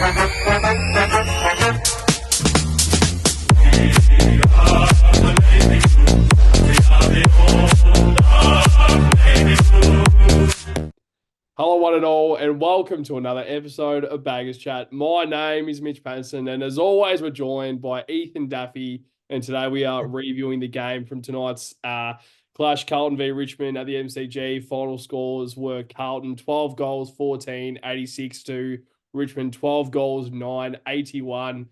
Hello, one and all, and welcome to another episode of Baggers Chat. My name is Mitch Patterson, and as always, we're joined by Ethan Daffy. And today we are reviewing the game from tonight's clash, Carlton v Richmond at the MCG. Final scores were Carlton 12 goals, 14, 86 to Richmond 12 goals, 9, 81.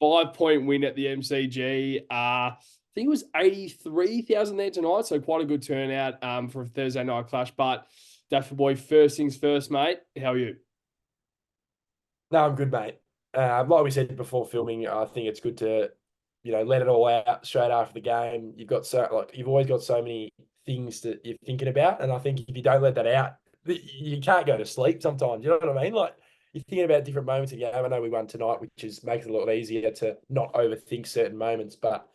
5-point win at the MCG. I think it was 83,000 there tonight, so quite a good turnout for a Thursday night clash. But Daffy boy, first things first, mate. How are you? No, I'm good, mate. Like we said before filming, I think it's good to, let it all out straight after the game. You've always got so many things that you're thinking about, and I think if you don't let that out, you can't go to sleep sometimes. You know what I mean? Like you're thinking about different moments in the game. I know we won tonight, makes it a lot easier to not overthink certain moments. But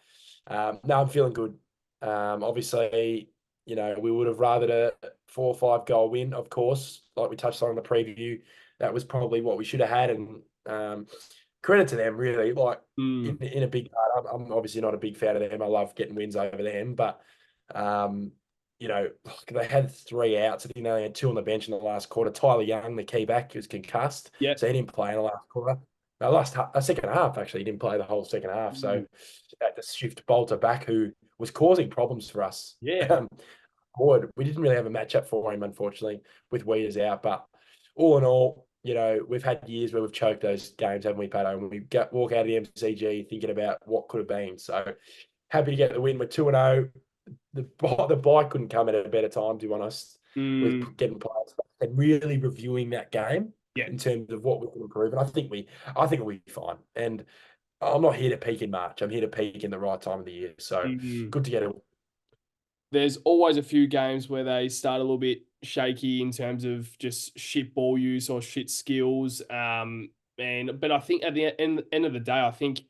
no, I'm feeling good. Obviously, we would have rathered a 4 or 5 goal win, of course, like we touched on in the preview. That was probably what we should have had. And credit to them, really. Like in a big part, I'm obviously not a big fan of them. I love getting wins over them. But, they had 3 outs. I think they only had 2 on the bench in the last quarter. Tyler Young, the key back, was concussed. Yeah. So he didn't play in the last quarter. Second half, actually. He didn't play the whole second half. So had to shift Bolter back, who was causing problems for us. Yeah. We didn't really have a matchup for him, unfortunately, with Weeders out. But all in all, we've had years where we've choked those games, haven't we, Patto? And we walk out of the MCG thinking about what could have been. So happy to get the win. We're 2-0. The bye couldn't come at a better time, to be honest, with getting players back and really reviewing that game in terms of what we can improve. And I think we'll be fine. And I'm not here to peak in March. I'm here to peak in the right time of the year. So good to get it. There's always a few games where they start a little bit shaky in terms of just shit ball use or shit skills. But I think at the end of the day, I think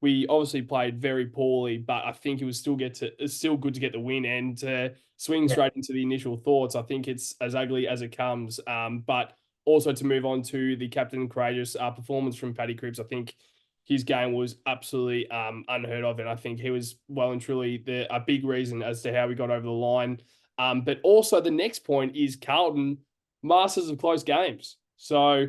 we obviously played very poorly, but I think it's still good to get the win and to swing straight into the initial thoughts. I think it's as ugly as it comes. But also to move on to the captain courageous performance from Paddy Cripps, I think his game was absolutely unheard of, and I think he was well and truly a big reason as to how we got over the line. But also the next point is Carlton, masters of close games. So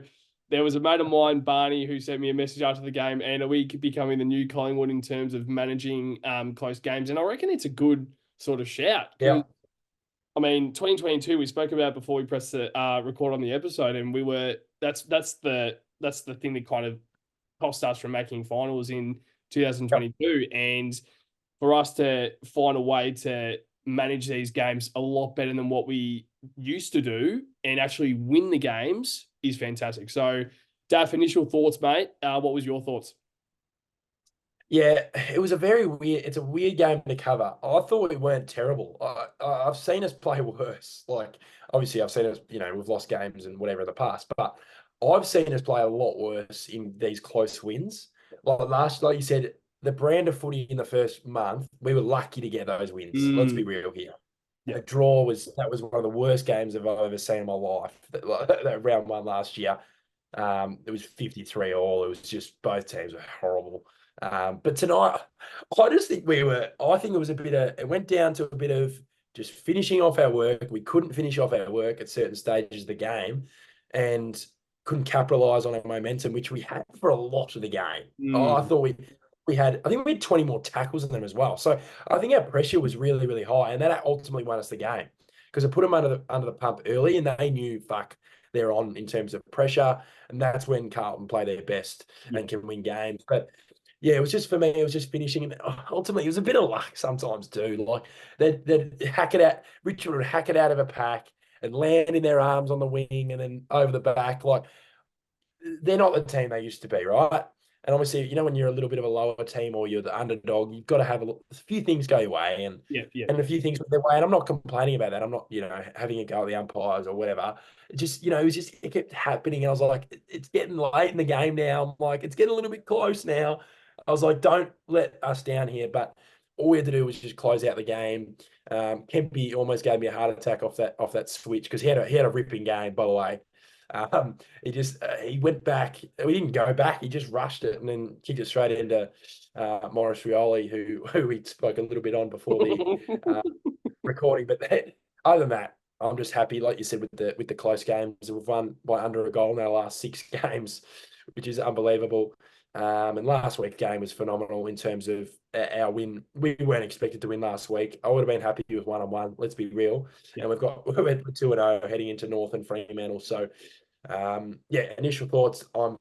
there was a mate of mine, Barney, who sent me a message after the game, and are we becoming the new Collingwood in terms of managing close games? And I reckon it's a good sort of shout. Yeah. I mean, 2022, we spoke about before we pressed the record on the episode, and that's the thing that kind of cost us from making finals in 2022. And for us to find a way to manage these games a lot better than what we used to do and actually win the games is fantastic. So, Daff, initial thoughts, mate. What was your thoughts? Yeah, it was it's a weird game to cover. I thought we weren't terrible. I've seen us play worse. Like, obviously I've seen us, we've lost games and whatever in the past, but I've seen us play a lot worse in these close wins. Like you said, the brand of footy in the first month, we were lucky to get those wins. Let's be real here. Yeah. The draw was one of the worst games I've ever seen in my life. That round 1 last year, it was 53 all. It was just both teams were horrible. But tonight, I think it went down to a bit of just finishing off our work. We couldn't finish off our work at certain stages of the game and couldn't capitalize on our momentum, which we had for a lot of the game. I thought we had 20 more tackles in them as well. So I think our pressure was really, really high, and that ultimately won us the game because it put them under the pump early, and they knew, they're on in terms of pressure, and that's when Carlton play their best and can win games. But yeah, it was just, for me, it was just finishing, and ultimately it was a bit of luck sometimes too. Like they'd hack it out. Richmond would hack it out of a pack and land in their arms on the wing and then over the back. Like, they're not the team they used to be, right? And obviously, when you're a little bit of a lower team or you're the underdog, you've got to have a few things go your way and a few things go their way. And I'm not complaining about that. I'm not, having a go at the umpires or whatever. It kept happening. And I was like, it's getting late in the game now. I'm like, it's getting a little bit close now. I was like, don't let us down here. But all we had to do was just close out the game. Kempy almost gave me a heart attack off that switch because he had a ripping game, by the way. He went back. We didn't go back. He just rushed it and then kicked it straight into Maurice Rioli, who we spoke a little bit on before the uh, recording. But other than that, I'm just happy, like you said, with the close games. We've won by under a goal in our last 6 games, which is unbelievable. And last week's game was phenomenal in terms of our win. We weren't expected to win last week. I would have been happy with 1-1. Let's be real. Yeah. And we're 2-0 heading into North and Fremantle. So, yeah, initial thoughts. I'm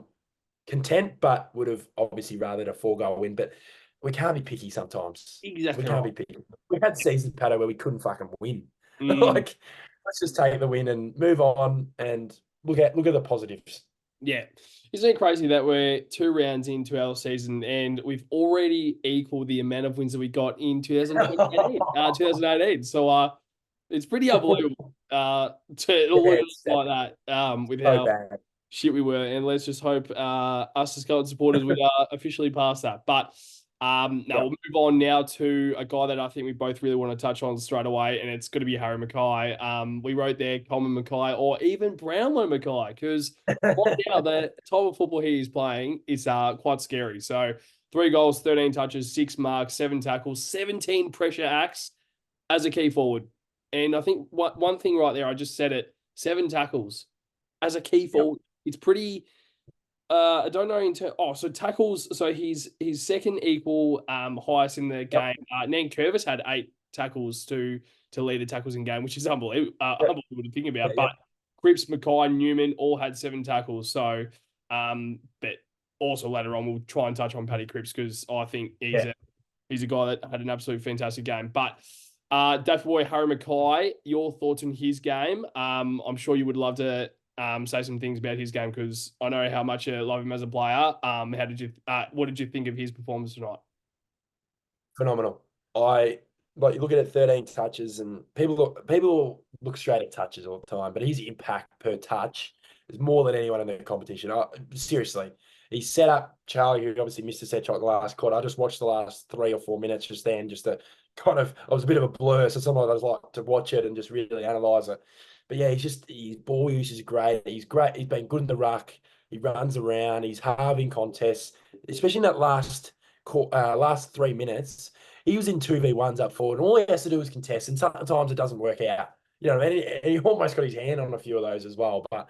content, but would have obviously rathered a 4-goal win. But we can't be picky sometimes. We Exactly can't right. be picky. We had seasons, Patto, where we couldn't fucking win. Mm. Like, let's just take the win and move on and look at the positives. Yeah. Isn't it crazy that we're 2 rounds into our season and we've already equaled the amount of wins that we got in 2018? So it's pretty unbelievable to Yeah, look at it it's like that with so how bad. shit we were. And let's just hope us as Carlton supporters, we are officially past that. But now we'll Yep. move on now to a guy that I think we both really want to touch on straight away, and it's going to be Harry McKay. We wrote there Coleman McKay or even Brownlow McKay because right now the type of football he is playing is quite scary. So 3 goals, 13 touches, 6 marks, 7 tackles, 17 pressure acts as a key forward. And I think one thing right there, I just said it, 7 tackles as a key Yep. forward. It's pretty I don't know so tackles. So he's second equal highest in the Yep. game. Nan Curvis had 8 tackles to lead the tackles in game, which is unbelievable. Yep. Unbelievable to think about. But Yep. Cripps, McKay, Newman all had 7 tackles. So, but also later on we'll try and touch on Paddy Cripps because I think Yeah. he's a guy that had an absolute fantastic game. But Daft Boy Harry McKay, your thoughts on his game? I'm sure you would love to say some things about his game because I know how much you love him as a player. What did you think of his performance tonight? Phenomenal. I like you look at it, 13 touches, and people look straight at touches all the time, but his impact per touch is more than anyone in the competition. Seriously, he set up Charlie, who obviously missed a set shot in the last quarter. I just watched the last 3 or 4 minutes just then, just to kind of, I was a bit of a blur, so sometimes I just like to watch it and just really analyze it. But yeah, his ball use is great. He's great. He's been good in the ruck. He runs around. He's halving contests, especially in that last 3 minutes. He was in 2v1s up forward, and all he has to do is contest, and sometimes it doesn't work out. You know, and he almost got his hand on a few of those as well. But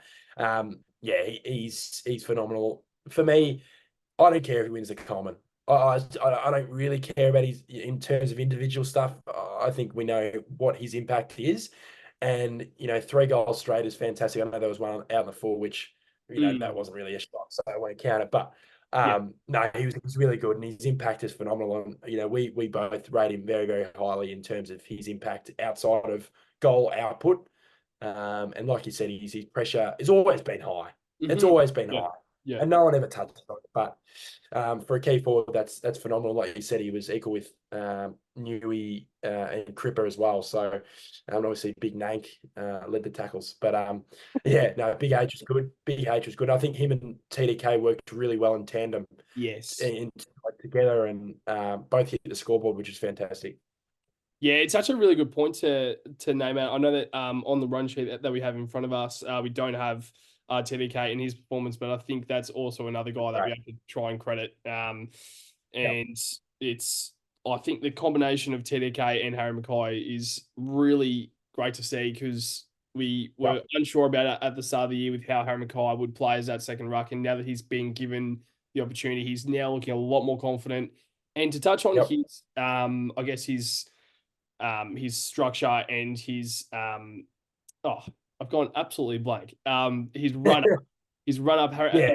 yeah, he's phenomenal. For me, I don't care if he wins the Coleman. I don't really care about his in terms of individual stuff. I think we know what his impact is, and 3 goals straight is fantastic. I know there was one out in the full, which that Mm, wasn't really a shot, so I won't count it. But yeah. no, he was really good, and his impact is phenomenal. And we both rate him very, very highly in terms of his impact outside of goal output. And like you said, his pressure has always been high. It's Hmm. always been Yeah. high, Yeah. and no one ever touched it. But for a key forward, that's phenomenal. Like you said, he was equal with Newey and Cripper as well. So obviously Big Nank led the tackles. But yeah, no, Big H was good. Big H was good. I think him and TDK worked really well in tandem Yes. like, together, and both hit the scoreboard, which is fantastic. Yeah, it's such a really good point to name out. I know that on the run sheet that we have in front of us, we don't have TDK in his performance, but I think that's also another guy that we Right. have to try and credit. Yep. And I think the combination of TDK and Harry McKay is really great to see because we were Yep. unsure about it at the start of the year with how Harry McKay would play as that second ruck, and now that he's been given the opportunity, he's now looking a lot more confident. And to touch on Yep. his, I guess his structure and his oh, I've gone absolutely blank. His run up, Yeah.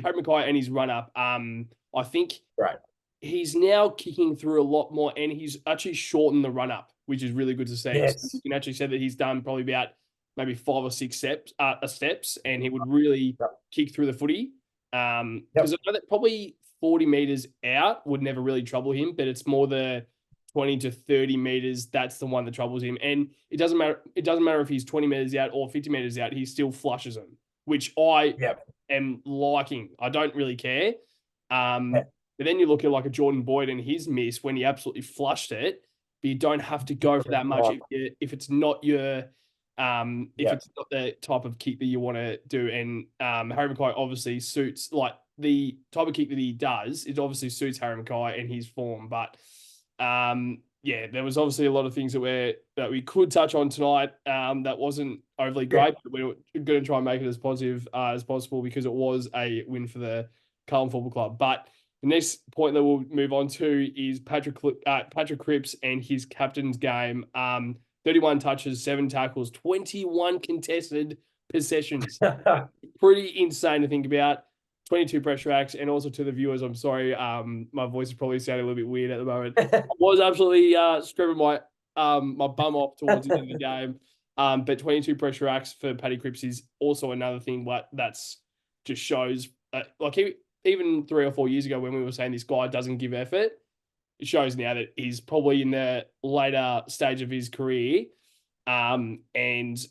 Harry McKay and his run up. I think Right. he's now kicking through a lot more, and he's actually shortened the run up, which is really good to see. So you Yes. can actually say that he's done probably about maybe 5 or 6 steps, and he would really Yep. kick through the footy. Because Yep. I know that probably 40 meters out would never really trouble him, but it's more the 20 to 30 meters that's the one that troubles him. And it doesn't matter. It doesn't matter if he's 20 meters out or 50 meters out. He still flushes them, which I Yep. am liking. I don't really care. Yeah. But then you look at like a Jordan Boyd and his miss when he absolutely flushed it, but you don't have to go for that much Right. if it's not your if Yeah. it's not the type of kick that you want to do. And Harry McKay obviously suits, like, the type of kick that he does, it obviously suits Harry McKay and his form. But yeah, there was obviously a lot of things that we could touch on tonight that wasn't overly Yeah. great, but we were going to try and make it as positive as possible because it was a win for the Carlton Football Club. But the next point that we'll move on to is Patrick Cripps and his captain's game. 31 touches, 7 tackles, 21 contested possessions. Pretty insane to think about. 22 pressure acts, and also to the viewers, I'm sorry, my voice is probably sounding a little bit weird at the moment. I was absolutely scrubbing my bum off towards the end of the game. But 22 pressure acts for Paddy Cripps is also another thing, but that's just shows like even 3 or 4 years ago when we were saying this guy doesn't give effort, it shows now that he's probably in the later stage of his career. And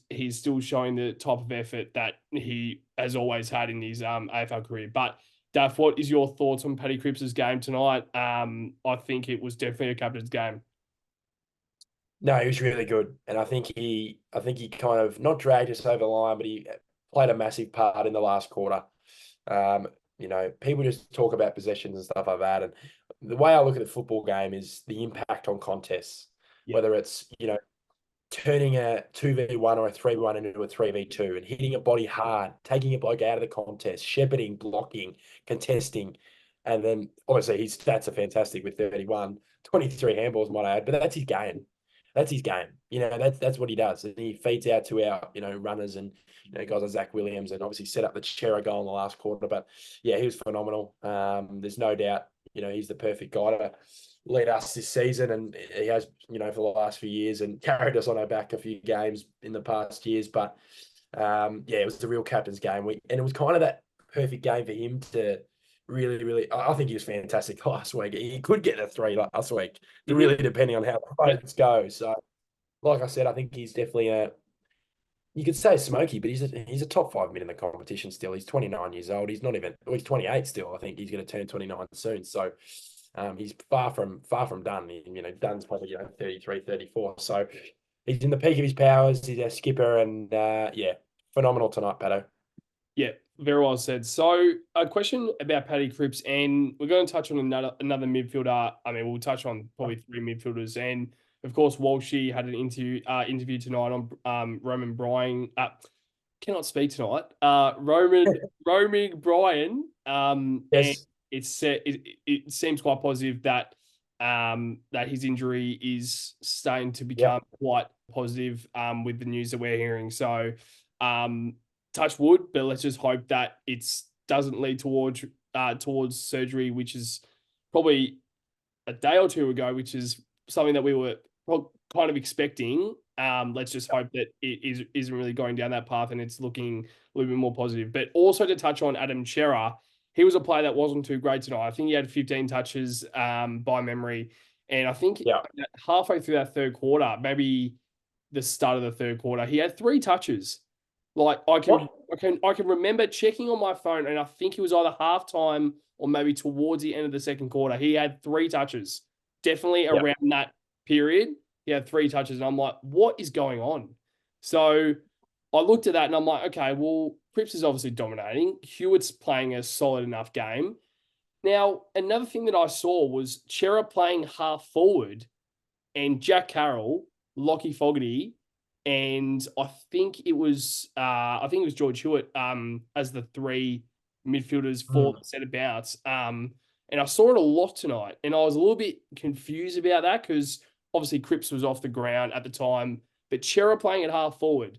he's still showing the type of effort that he has always had in his AFL career. But Daf, what is your thoughts on Paddy Cripps's game tonight? I think it was definitely a captain's game. No, he was really good, and I think he kind of not dragged us over the line, but he played a massive part in the last quarter. Um, people just talk about possessions and stuff like that, and the way I look at the football game is the impact on contests, Yeah. whether it's turning a 2v1 or a 3v1 into a 3v2 and hitting a body hard, taking a bloke out of the contest, shepherding, blocking, contesting. And then obviously his stats are fantastic with 31, 23 handballs, might I add, but that's his game. That's his game. That's what he does. And he feeds out to our, runners and, guys like Zach Williams, and obviously set up the Chera goal in the last quarter. But yeah, he was phenomenal. There's no doubt, he's the perfect guy to lead us this season, and he has, for the last few years, and carried us on our back a few games in the past years. But yeah, it was the real captain's game. And it was kind of that perfect game for him to really, really. I think he was fantastic last week. He could get a 3 last week, really depending on how the votes go. So, like I said, I think he's definitely you could say smoky, but he's a top 5 mid in the competition still. He's 29 years old. He's not even, well, he's 28 still. I think he's going to turn 29 soon. So he's far from done. Dunn's probably 33, 34. So he's in the peak of his powers. He's our skipper, and yeah, phenomenal tonight, Patto. Yeah, very well said. So, a question about Paddy Cripps, and we're going to touch on another midfielder. I mean, we'll touch on probably 3 midfielders, and of course, Walshy had an interview tonight on Roman Bryan. Cannot speak tonight. Roaming Bryan. And Yes. it seems quite positive that that his injury is starting to become Yep. quite positive with the news that we're hearing. So touch wood, but let's just hope that it doesn't lead towards surgery, which is probably a day or two ago, which is something that we were kind of expecting. Let's just hope that it isn't really going down that path and it's looking a little bit more positive. But also to touch on Adam Chera, he was a player that wasn't too great tonight. I think he had 15 touches by memory. And I think Yeah. halfway through that third quarter, maybe the start of the third quarter, he had 3 touches. Like I can remember checking on my phone, and I think it was either halftime or maybe towards the end of the second quarter. He had 3 touches, definitely Yeah. around that period. He had 3 touches, and I'm like, what is going on? So I looked at that, and I'm like, okay, well, Cripps is obviously dominating. Hewitt's playing a solid enough game. Now, another thing that I saw was Chera playing half forward, and Jack Carroll, Lockie Fogarty, and I think it was George Hewitt as the 3 midfielders for the set of bounce. And I saw it a lot tonight, and I was a little bit confused about that because obviously Cripps was off the ground at the time, but Chera playing at half forward.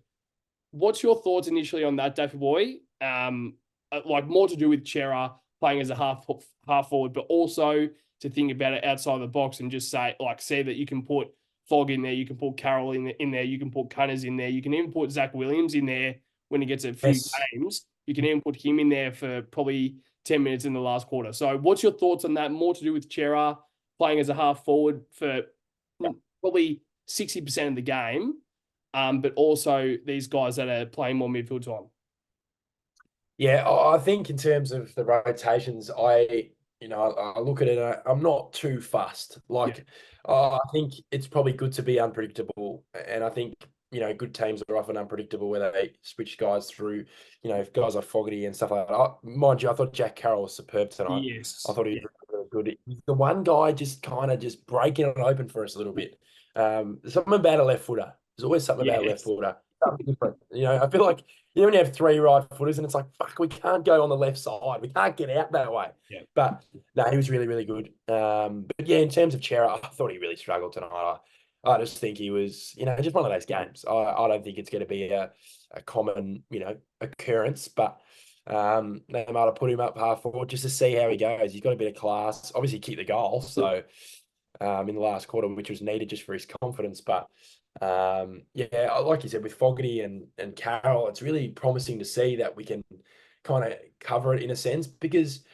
What's your thoughts initially on that, Daffy Boy? Like more to do with Chera playing as a half forward, but also to think about it outside the box and just say that you can put Fog in there, you can put Carroll in there, you can put Cunners in there, you can even put Zach Williams in there when he gets a few Yes. games. You can even put him in there for probably 10 minutes in the last quarter. So what's your thoughts on that? More to do with Chera playing as a half forward for probably 60% of the game, but also these guys that are playing more midfield time. Yeah, I think in terms of the rotations, I look at it. I'm not too fussed. Yeah. Like, I think it's probably good to be unpredictable, and I think good teams are often unpredictable where they switch guys through, guys like Fogarty and stuff like that. Mind you, I thought Jack Carroll was superb tonight. I Yes. thought he Yeah. was really good. He's the one guy just kind of just breaking it open for us a little bit. Something about a left footer. There's always something about a left Yes. footer. Something different. I feel like when you have three right footers and it's like, fuck, we can't go on the left side. We can't get out that way. Yeah. But no, he was really, really good. But yeah, in terms of Chera, I thought he really struggled tonight. I just think he was, just one of those games. I don't think it's going to be a common, occurrence, but they might have put him up half forward just to see how he goes. He's got a bit of class. Obviously, he kicked the goal, so in the last quarter, which was needed just for his confidence. But yeah, like you said, with Fogarty and Carroll, it's really promising to see that we can kind of cover it in a sense because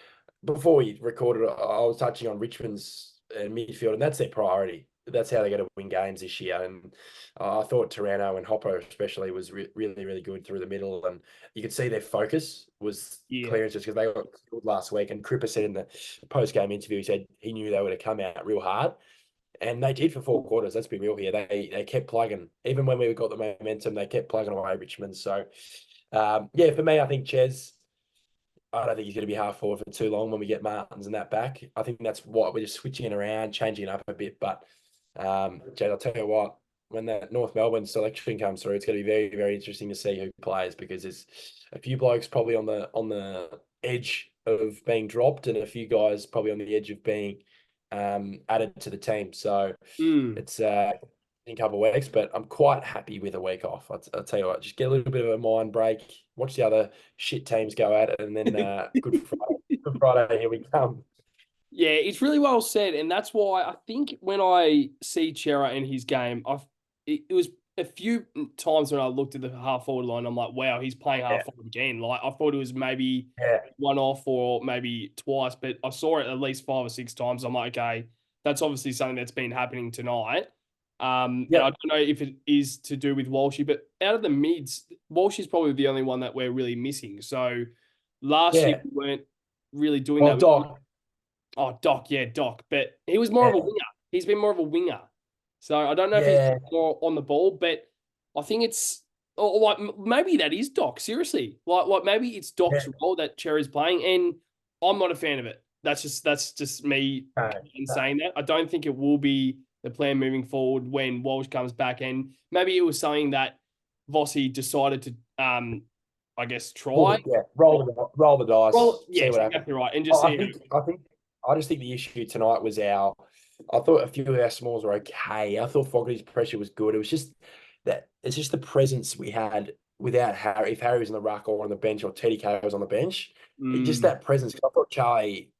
before we recorded, I was touching on Richmond's midfield, and that's their priority. That's how they're going to win games this year. And I thought Taranto and Hopper especially was really, really good through the middle. And you could see their focus was Yeah. clearances because they got killed last week. And Cripps said in the post-game interview, he said he knew they were going to come out real hard. And they did for 4 quarters. Let's be real here. They kept plugging. Even when we got the momentum, they kept plugging away Richmond. So, yeah, for me, I think Ches, I don't think he's going to be half forward for too long when we get Martins and that back. I think that's what we're just switching it around, changing it up a bit. But, Jed, I'll tell you what, when that North Melbourne selection comes through, it's going to be very, very interesting to see who plays because there's a few blokes probably on the edge of being dropped and a few guys probably on the edge of being added to the team. So Mm. it's in a couple of weeks, but I'm quite happy with a week off. I'll tell you what, just get a little bit of a mind break, watch the other shit teams go at it, and then Good Friday, here we come. Yeah, it's really well said, and that's why I think when I see Chera in his game, it was a few times when I looked at the half forward line, I'm like, wow, he's playing Yeah, half forward again. Like I thought it was maybe yeah, one off or maybe twice, but I saw it at least 5 or 6 times. I'm like, okay, that's obviously something that's been happening tonight. And I yep, don't know if it is to do with Walshy, but out of the mids, Walsh is probably the only one that we're really missing. So last year yeah. we weren't really doing Well, that. Doc, Oh, Doc, yeah, Doc. But he was more of a yeah, winger. He's been more of a winger. So I don't know if he's yeah, more on the ball, but I think it's or like maybe that is Doc. Seriously, like maybe it's yeah. Doc's role that Cherry's playing, and I'm not a fan of it. That's just me No, no. saying that. I don't think it will be the plan moving forward when Walsh comes back, and maybe it was something that Vossi decided to, I guess, try. Yeah, roll the dice, Well, see yes, what happens. exactly right, and just I see. think I think I just think the issue tonight was our. I thought a few of our smalls were okay. I thought Fogarty's pressure was good. It was just that it's just the presence we had without Harry. If Harry was on the ruck or on the bench or TDK was on the bench, just Mm, that presence. I thought Charlie.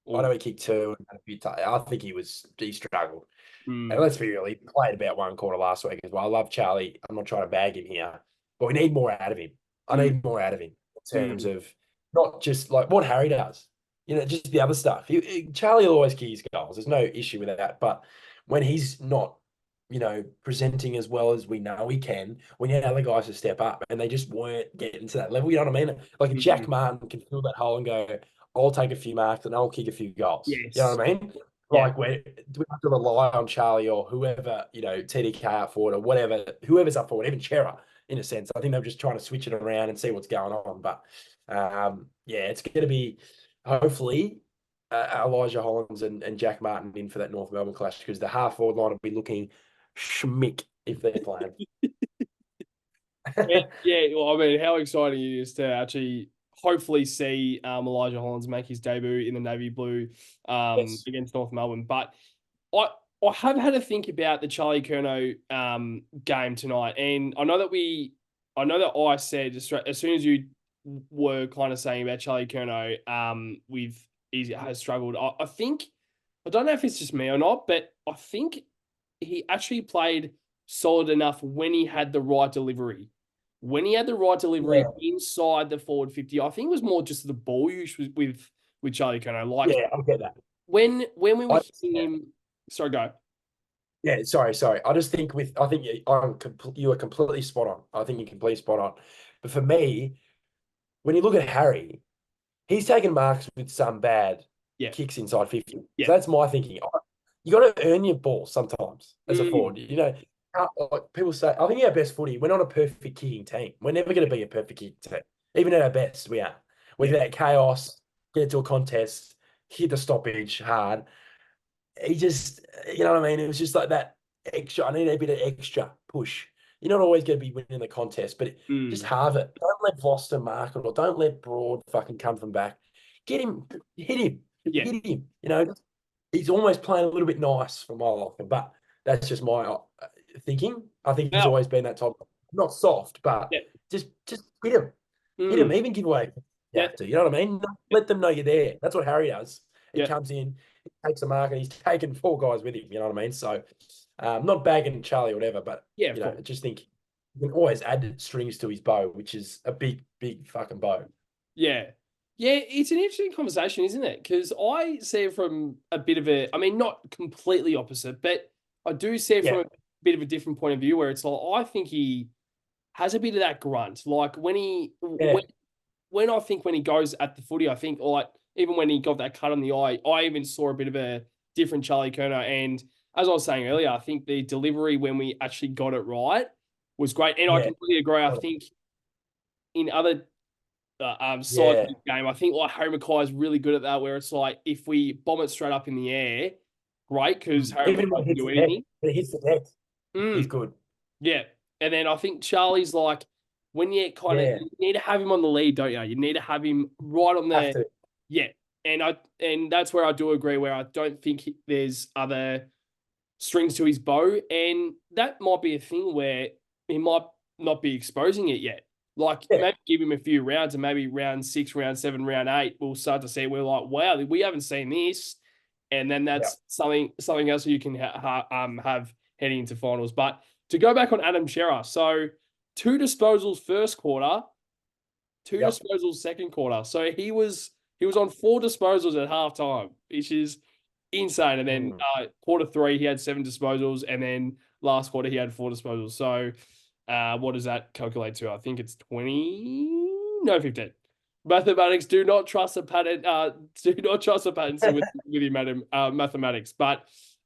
I know oh, he kicked two and had a few. I think he struggled. And mm, let's be real, he played about one quarter last week as well. I love Charlie. I'm not trying to bag him here, but we need more out of him. I mm, need more out of him in terms mm, of not just like what Harry does, just the other stuff. Charlie will always kick his goals. There's no issue with that. But when he's not, presenting as well as we know he can, we need other guys to step up, and they just weren't getting to that level. You know what I mean? Like a mm. Jack Martin can fill that hole and go, I'll take a few marks and I'll kick a few goals. You know Yes. what I mean? Yeah. Like, do we have to rely on Charlie or whoever, TDK up forward or whatever, whoever's up forward, even Chera, in a sense? I think they're just trying to switch it around and see what's going on. But yeah, it's going to be hopefully Elijah Hollins and Jack Martin in for that North Melbourne clash because the half forward line will be looking schmick if they're playing. Yeah, yeah. Well, I mean, how exciting it is to actually hopefully see Elijah Hollands make his debut in the navy blue Yes. against North Melbourne. But I I have had to think about the Charlie Curnow game tonight, and I know that I said as soon as you were kind of saying about Charlie Curnow with he has struggled. I think I don't know if it's just me or not, but I think he actually played solid enough when he had the right delivery. When he had the right delivery Yeah. inside the forward 50, I think it was more just the ball use with Charlie Curnow. Like Yeah, I'll get that. when we were I, hitting yeah. him, sorry, go. Yeah, sorry. I just think I think you are completely spot on. I think you're completely spot on. But for me, when you look at Harry, he's taken marks with some bad Yeah, kicks inside 50. yeah. So that's my thinking. You got to earn your ball sometimes as a Mm, forward. like people say, I think our best footy, we're not a perfect kicking team. We're never going to be a perfect kicking team. Even at our best, we are. With Yeah. that chaos, get to a contest, hit the stoppage hard. He just, you know what I mean? It was just like that extra. I need a bit of extra push. You're not always going to be winning the contest, but just Mm. halve it. Don't let Foster mark it, or don't let Broad fucking come from back. Get him, hit him, Yeah. hit him. You know, he's almost playing a little bit nice for my liking, but that's just my thinking. I think he's Now, always been that type, not soft, but yeah. just hit him, Mm. even give away. You Yeah. have to, you know what I mean? Let them know you're there. That's what Harry does. He Yeah. comes in, he takes a mark, and he's taken 4 guys with him. You know what I mean? So, not bagging Charlie or whatever, but Yeah, of I course. just think you can always add strings to his bow, which is a big fucking bow. Yeah. Yeah, it's an interesting conversation, isn't it? Because I see it from a bit of a, I mean, not completely opposite, but I do see it from Yeah, a bit of a different point of view where it's like, I think he has a bit of that grunt. Like yeah, when I think when he goes at the footy, I think like even when he got that cut on the eye, I even saw a bit of a different Charlie Kerner. And as I was saying earlier, I think the delivery when we actually got it right was great. And I yeah, completely agree. I think in other sides of yeah. the game, I think like Harry McKay is really good at that, where it's like if we bomb it straight up in the air, great because Harry Even when McKay it can hits do the net, anything. when it hits the net, he's Mm. good. Yeah. And then I think Charlie's like, when you kind of Yeah, you need to have him on the lead, don't you? You need to have him right on have the to. yeah. And that's where I do agree, where I don't think there's other strings to his bow. And that might be a thing where he might not be exposing it yet. Like Yeah, maybe give him a few rounds and maybe round 6, round 7, round 8, we'll start to see we're like, wow, we haven't seen this. And then yeah, that's something else you can have heading into finals. But to go back on Adam Shearer, so 2 disposals first quarter, two yep. disposals second quarter. So he was on 4 disposals at halftime, which is insane. And then Mm. quarter 3 he had 7 disposals, and then last quarter he had 4 disposals. So what does that calculate to? I think it's 20, no 15. Mathematics do not trust a pattern. Do not trust a pattern with your mathematics. But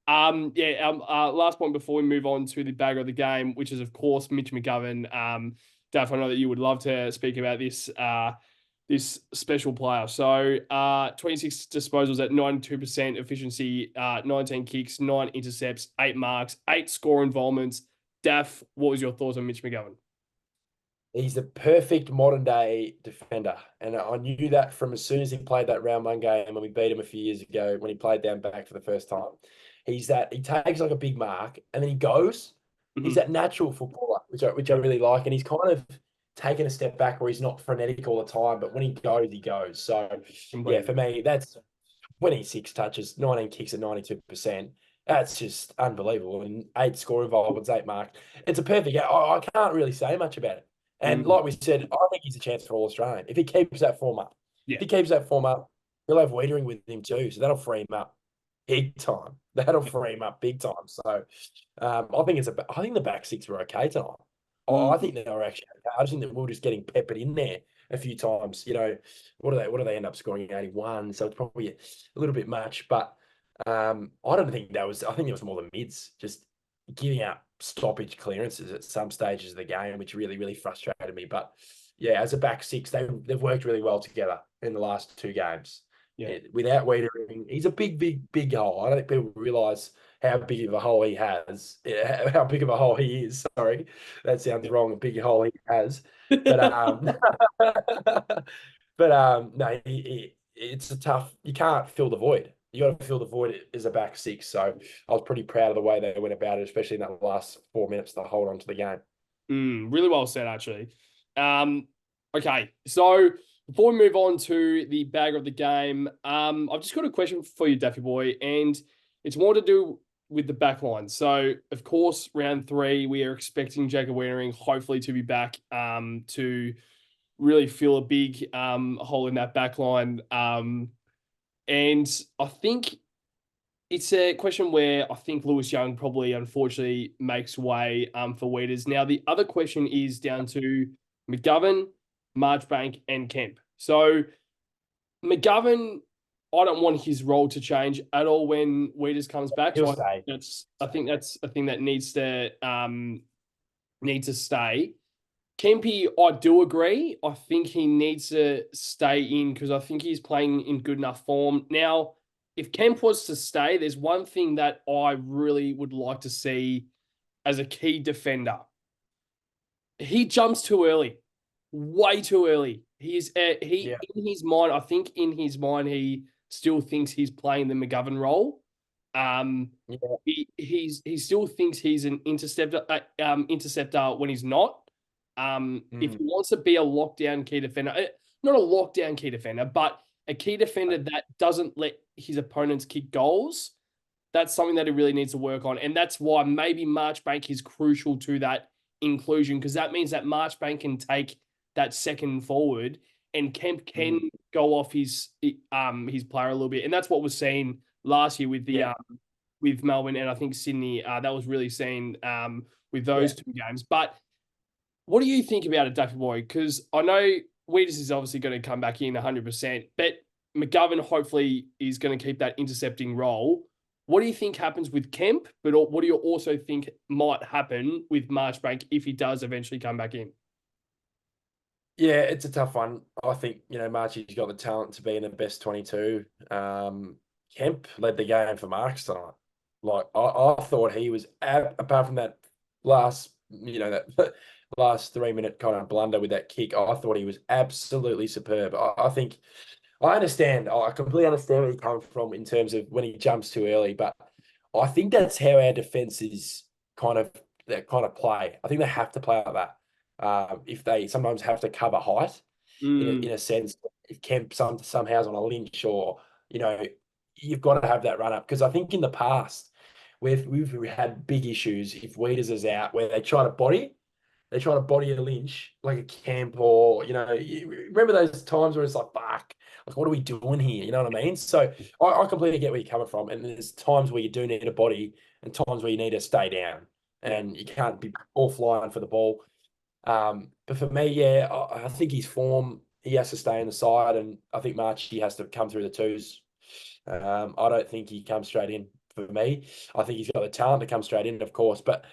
yeah. Last point before we move on to the bagger of the game, which is of course Mitch McGovern. Daph, I know that you would love to speak about this special player. So 26 disposals at 92% efficiency, 19 kicks, 9 intercepts, 8 marks, 8 score involvements. Daff, what was your thoughts on Mitch McGovern? He's the perfect modern day defender. And I knew that from as soon as he played that round 1 game when we beat him a few years ago when he played down back for the first time. He takes like a big mark and then he goes. He's Mm-hmm. that natural footballer, which I Yep, really like. And he's kind of taken a step back where he's not frenetic all the time, but when he goes, he goes. So yeah, completely. for me, that's 26 touches, 19 kicks at 92%. That's just unbelievable. And 8 score involvements, 8 marks. It's a perfect. I can't really say much about it. And Mm, like we said, I think he's a chance for All Australian. If he keeps that form up, yeah. he'll have Wiedering with him too. So that'll free him up big time. That'll free him up big time. So I think the back 6 were okay tonight. I Mm, think they were actually okay. I just think that we are just getting peppered in there a few times. What do they end up scoring 81? So it's probably a little bit much. But I don't think that was. I think it was more the mids just giving out stoppage clearances at some stages of the game, which really frustrated me. But yeah, as a back 6, they've worked really well together in the last 2 games. yeah. Without Wiedering, he's a big hole. I don't think people realise how big of a hole he has, how big of a hole he is. Sorry, that sounds Yeah. wrong. A big hole he has, but no, it's a tough. You can't fill the void. You got to fill the void as a back 6. So I was pretty proud of the way they went about it, especially in that last 4 minutes to hold on to the game. Really well said, actually. Okay, so before we move on to the bagger of the game, I've just got a question for you, Daffy boy, and it's more to do with the back line. So, of course, round 3, we are expecting Jacob Weitering hopefully to be back to really fill a big hole in that back line. And I think it's a question where I think Lewis Young probably, unfortunately, makes way for Weeders. Now, the other question is down to McGovern, Marchbank, and Kemp. So McGovern, I don't want his role to change at all when Weeders comes back. He'll So stay. I think that's a thing that needs to stay. Kempy, I do agree. I think he needs to stay in because I think he's playing in good enough form. Now, if Kemp was to stay, there's one thing that I really would like to see as a key defender. He jumps too early, way too early. He Yeah. in his mind, I think in his mind, he still thinks he's playing the McGovern role. Yeah. He still thinks he's an interceptor when he's not. If he Mm. wants to be a lockdown key defender, not a lockdown key defender, but a key defender that doesn't let his opponents kick goals, that's something that he really needs to work on. And that's why maybe Marchbank is crucial to that inclusion, because that means that Marchbank can take that second forward and Kemp can Mm. go off his player a little bit. And that's what was seen last year with the Yeah. with Melbourne and I think Sydney. That was really seen with Yeah. those two games. But what do you think about it, Duffy Boy? Because I know Weeders is obviously going to come back in 100%, but McGovern hopefully is going to keep that intercepting role. What do you think happens with Kemp? But what do you also think might happen with Marchbank if he does eventually come back in? Yeah, it's a tough one. I think, Marchie's got the talent to be in the best 22. Kemp led the game for marks tonight. Like, I thought he was, apart from that last, that last 3-minute kind of blunder with that kick, I thought he was absolutely superb. I think, I understand, I completely understand where he comes from in terms of when he jumps too early, but I think that's how our defense is kind of, that kind of play. I think they have to play like that. If they sometimes have to cover height in a sense, if Kemp somehow's on a lynch or, you know, you've got to have that run up. Because I think in the past, we've had big issues if Weeders is out where they try to body a Lynch like a Camp or, you remember those times where it's like, fuck, like, what are we doing here? You know what I mean? So I completely get where you're coming from. And there's times where you do need a body and times where you need to stay down Yeah. and you can't be all flying for the ball. But for me, yeah, I think his form, he has to stay in the side, and I think Marchi has to come through the twos. I don't think he comes straight in for me. I think he's got the talent to come straight in, of course, but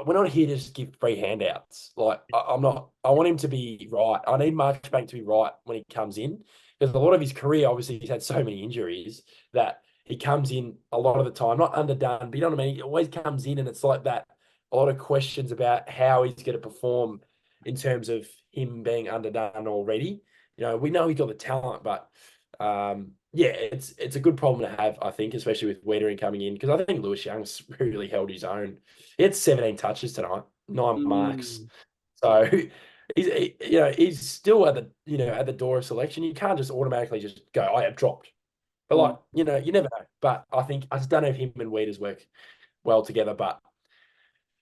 we're not here to just give free handouts. Like, I'm not. I want him to be right. I need Marchbank to be right when he comes in, because a lot of his career, obviously, he's had so many injuries that he comes in a lot of the time, not underdone, but you know what I mean. He always comes in, and it's like that. A lot of questions about how he's going to perform in terms of him being underdone already. We know he's got the talent, but yeah, it's a good problem to have, I think, especially with Wiedering coming in, because I think Lewis Young's really held his own. He had 17 touches tonight, 9 marks. Mm. So he's still at the door of selection. You can't just automatically just go, I have dropped. But Mm. you never know. But I just don't know if him and Weeders work well together. But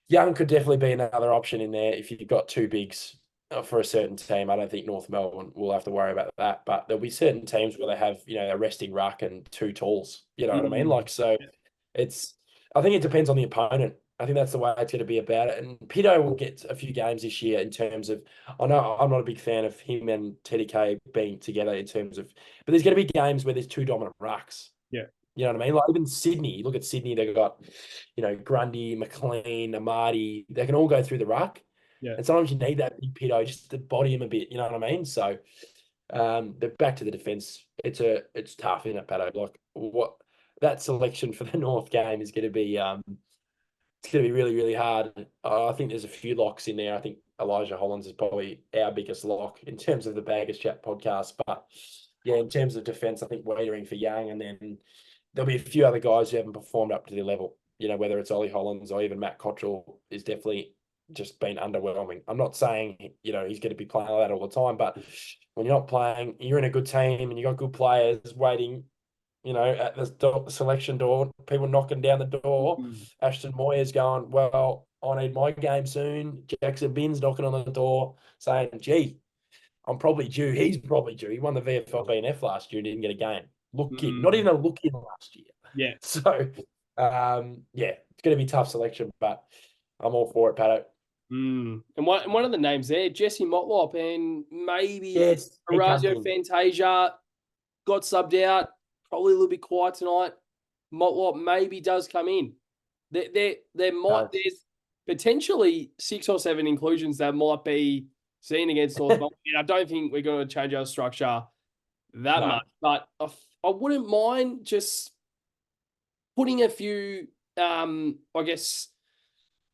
Young could definitely be another option in there if you've got two bigs for a certain team. I don't think North Melbourne will have to worry about that, but there'll be certain teams where they have, a resting ruck and two talls. You know what I mean? Mm. Like, so I think it depends on the opponent. I think that's the way it's going to be about it. And Pito will get a few games this year in terms of, I know I'm not a big fan of him and TDK being together in terms of, but there's going to be games where there's two dominant rucks. Yeah. You know what I mean? Like even Sydney, look at Sydney, they've got, Grundy, McLean, Amadi, they can all go through the ruck. Yeah. And sometimes you need that big Pito just to body him a bit, you know what I mean? So but back to the defense, it's tough, isn't it, Patto? Like what that selection for the North game is gonna be it's going to be really, really hard. I think there's a few locks in there. I think Elijah Hollins is probably our biggest lock in terms of the Baggers Chat podcast. But yeah, in terms of defense, I think Wiedering for Young, and then there'll be a few other guys who haven't performed up to their level. Whether it's Ollie Hollins or even Matt Cottrell is definitely just been underwhelming. I'm not saying, he's going to be playing like that all the time, but when you're not playing, you're in a good team and you got good players waiting at the selection door, people knocking down the door. Mm. Ashton Moyer's going, well, I need my game soon. Jackson Binns knocking on the door saying, gee, I'm probably due. He's probably due. He won the VFL BNF last year and didn't get a game. Look in, not Mm. even a look in last year. Yeah. So, yeah, it's going to be a tough selection, but I'm all for it, Patto. And one of the names there, Jesse Motlop and maybe Yes, he comes Orazio in. Fantasia got subbed out. probably a little bit quiet tonight. Motlop maybe does come in. There's potentially 6 or 7 inclusions that might be seen against Northumberland. And I don't think we're going to change our structure that No. much, but I wouldn't mind just putting a few, I guess,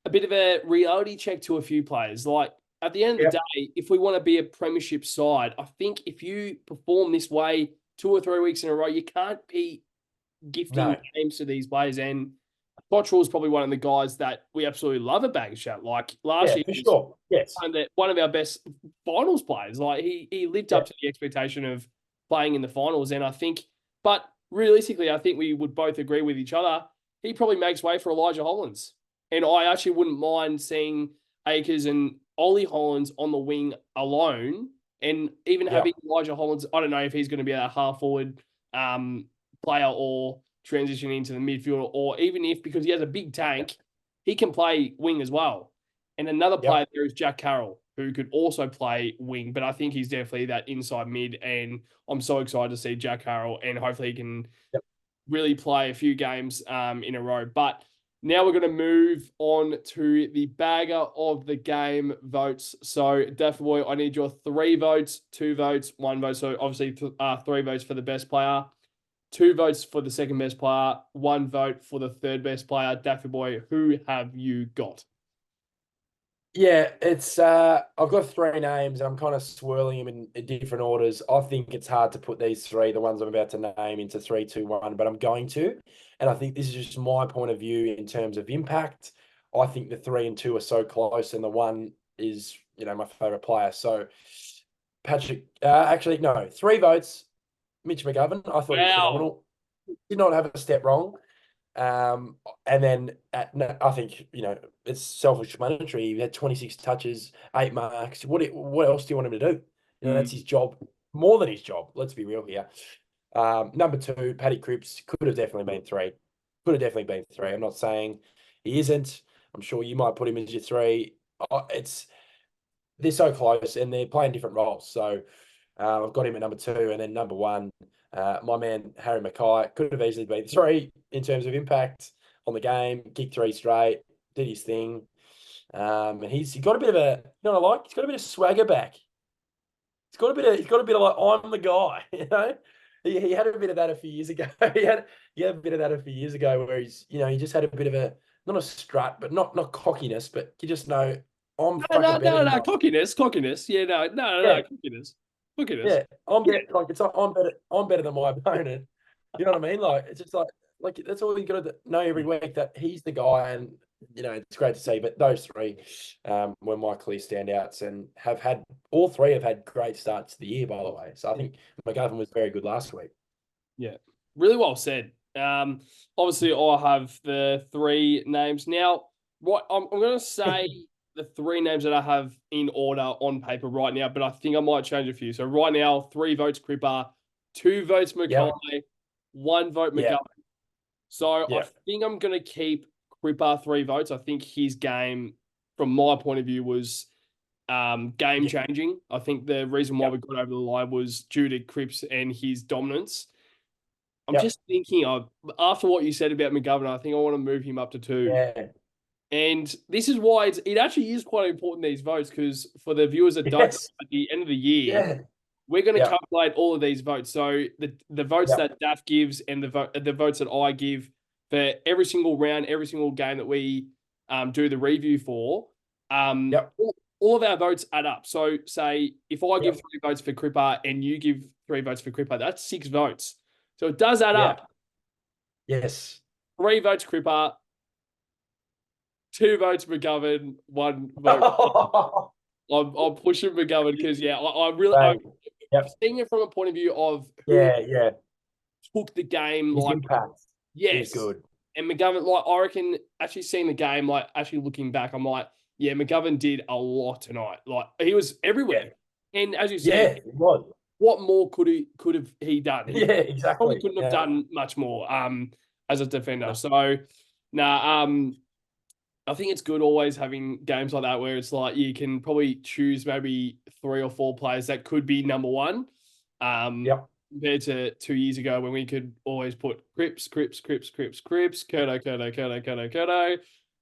a bit of a reality check to a few players. Like at the end of the day, if we want to be a premiership side, I think if you perform this way 2 or 3 weeks in a row, you can't be gifting No. games to these players. And Bottrell is probably one of the guys that we absolutely love at Bag Shot. Like last Yeah, year, for he was sure. Yes. one of our best finals players. Like he lived Yeah. up to the expectation of playing in the finals. And I think, but realistically, I think we would both agree with each other. He probably makes way for Elijah Hollins. And I actually wouldn't mind seeing Akers and Ollie Hollins on the wing alone, and even Yeah. having Elijah Hollins. I don't know if he's going to be a half forward player or transition into the midfield, or even if, because he has a big tank, he can play wing as well. And another player there is Jack Carroll, who could also play wing, but I think he's definitely that inside mid. And I'm so excited to see Jack Carroll, and hopefully he can really play a few games in a row. But now we're going to move on to the bagger of the game votes. So, Daffy Boy, I need your 3 votes, 2 votes, 1 vote. So, obviously, 3 votes for the best player, 2 votes for the second best player, 1 vote for the third best player. Daffy Boy, who have you got? Yeah, it's I've got 3 names and I'm kind of swirling them in different orders. I think it's hard to put these 3, the ones I'm about to name, into 3, 2, 1, but I'm going to. And I think this is just my point of view in terms of impact. I think the 3 and 2 are so close, and the 1 is, my favorite player. So Patrick, actually, no, 3 votes. Mitch McGovern, I thought he was Wow. phenomenal. Did not have a step wrong. And then I think, it's self-explanatory. He had 26 touches, 8 marks. What else do you want him to do? That's his job, more than his job. Let's be real here. Number 2, Paddy Cripps, could have definitely been 3. Could have definitely been 3. I'm not saying he isn't. I'm sure you might put him as your 3. They're so close and they're playing different roles. So I've got him at number 2, and then number 1. My man, Harry McKay, could have easily been 3 in terms of impact on the game. Kicked 3 straight, did his thing. And he's got a bit of a, he's got a bit of swagger back. He's got a bit of like, I'm the guy, He had a bit of that a few years ago. he had a bit of that a few years ago where he's, he just had a bit of a, not a strut, but not cockiness, but you just know, I'm fucking better than you. Cockiness. Yeah, Yeah. cockiness. Yeah, I'm better. Like it's like I'm better than my opponent. You know what I mean? Like it's just like that's all you got to know every week, that he's the guy, and it's great to see. But those 3 were my clear standouts, and all 3 have had great starts to the year, by the way. So I think McGovern was very good last week. Yeah, really well said. Obviously, I have the 3 names now. What I'm going to say the 3 names that I have in order on paper right now, but I think I might change a few. So right now, 3 votes Cripper, 2 votes McKay, 1 vote McGovern. So I think I'm going to keep Cripper 3 votes. I think his game, from my point of view, was game changing. I think the reason why we got over the line was due to Cripps and his dominance. I'm just thinking of, after what you said about McGovern, I think I want to move him up to 2. Yeah. And this is why it actually is quite important, these votes, because for the viewers that don't know, at the end of the year, we're going to calculate all of these votes. So the votes that Daff gives and the votes that I give for every single round, every single game that we do the review for, all of our votes add up. So say if I give 3 votes for Cripper and you give 3 votes for Cripper, that's 6 votes. So it does add up. Yes. 3 votes Cripper, 2 votes McGovern, 1 vote. I'm pushing McGovern because I really I'm seeing it from a point of view of who took the game. His like impact is good. And McGovern, like I reckon, actually seeing the game, like actually looking back, I'm like, yeah, McGovern did a lot tonight. Like he was everywhere. And as you said, it was. What more could he done? He exactly. Probably couldn't have done much more as a defender. No. So I think it's good always having games like that where it's like you can probably choose maybe 3 or 4 players that could be number 1. compared to 2 years ago when we could always put Cripps, Curto,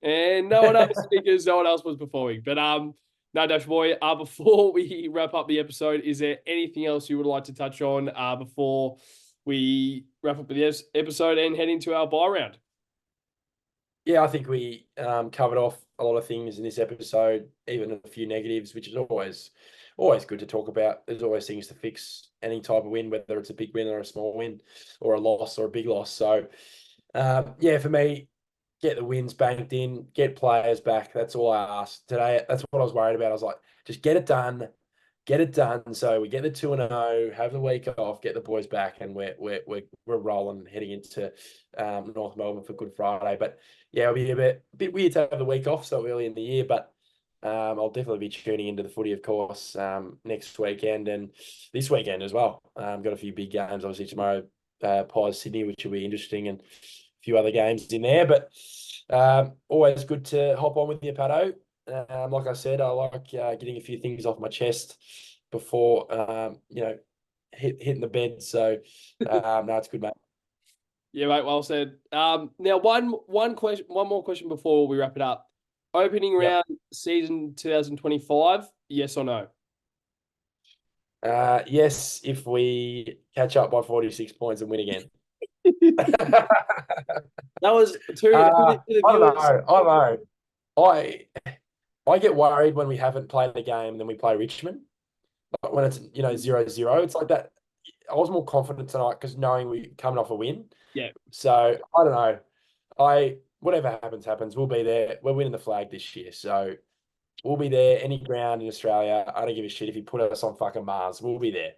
and no one else because no one else was performing. But no, Dash Boy, before we wrap up the episode, is there anything else you would like to touch on before we wrap up the episode and head into our buy round? Yeah, I think we covered off a lot of things in this episode, even a few negatives, which is always good to talk about. There's always things to fix any type of win, whether it's a big win or a small win, or a loss or a big loss. So, yeah, for me, get the wins banked in, get players back. That's all I asked today. That's what I was worried about. I was like, just get it done. Get it done. So we get the 2-0, have the week off, get the boys back, and we're rolling heading into North Melbourne for Good Friday. But yeah, it'll be a bit weird to have the week off so early in the year, but I'll definitely be tuning into the footy, of course, next weekend and this weekend as well. Got a few big games, obviously tomorrow, Pies Sydney, which will be interesting, and a few other games in there. But always good to hop on with you, Patto. Like I said, I like getting a few things off my chest before hitting the bed. So no, it's good, mate. Yeah, mate. Well said. Now, one more question before we wrap it up. Opening round season 2025, yes or no? Yes, if we catch up by 46 points and win again. That was to the I don't viewers. know. I don't know. I get worried when we haven't played a game and then we play Richmond. Like when it's 0-0, it's like that. I was more confident tonight because knowing we coming off a win. Yeah. So I don't know. Whatever happens. We'll be there. We're winning the flag this year, so we'll be there. Any ground in Australia, I don't give a shit if you put us on fucking Mars. We'll be there.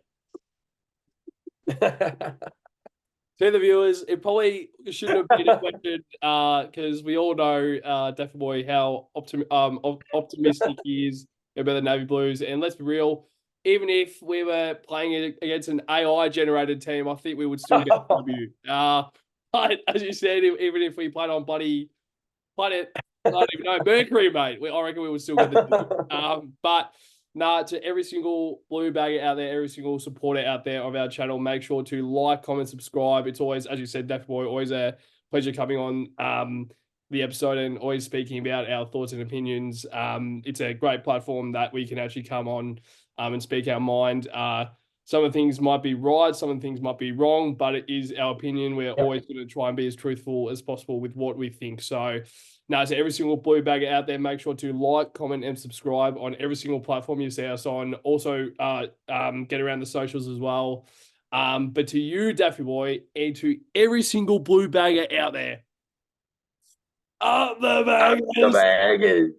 To the viewers, it probably shouldn't have been a question because we all know Daffy Boy how optimistic he is about the Navy Blues. And let's be real, even if we were playing against an AI generated team, I think we would still get the W. But as you said, even if we played on I don't even know, Mercury, mate, I reckon we would still get the W. But to every single blue bagger out there, every single supporter out there of our channel, make sure to like, comment, subscribe. It's always, as you said, Daffy Boy, always a pleasure coming on the episode and always speaking about our thoughts and opinions. It's a great platform that we can actually come on and speak our mind. Some of the things might be right, some of the things might be wrong, but it is our opinion. We're always going to try and be as truthful as possible with what we think. So, to every single blue bagger out there, make sure to like, comment, and subscribe on every single platform you see us on. Also, get around the socials as well. But to you, Daffy Boy, and to every single blue bagger out there, up the baggers! Up the baggers!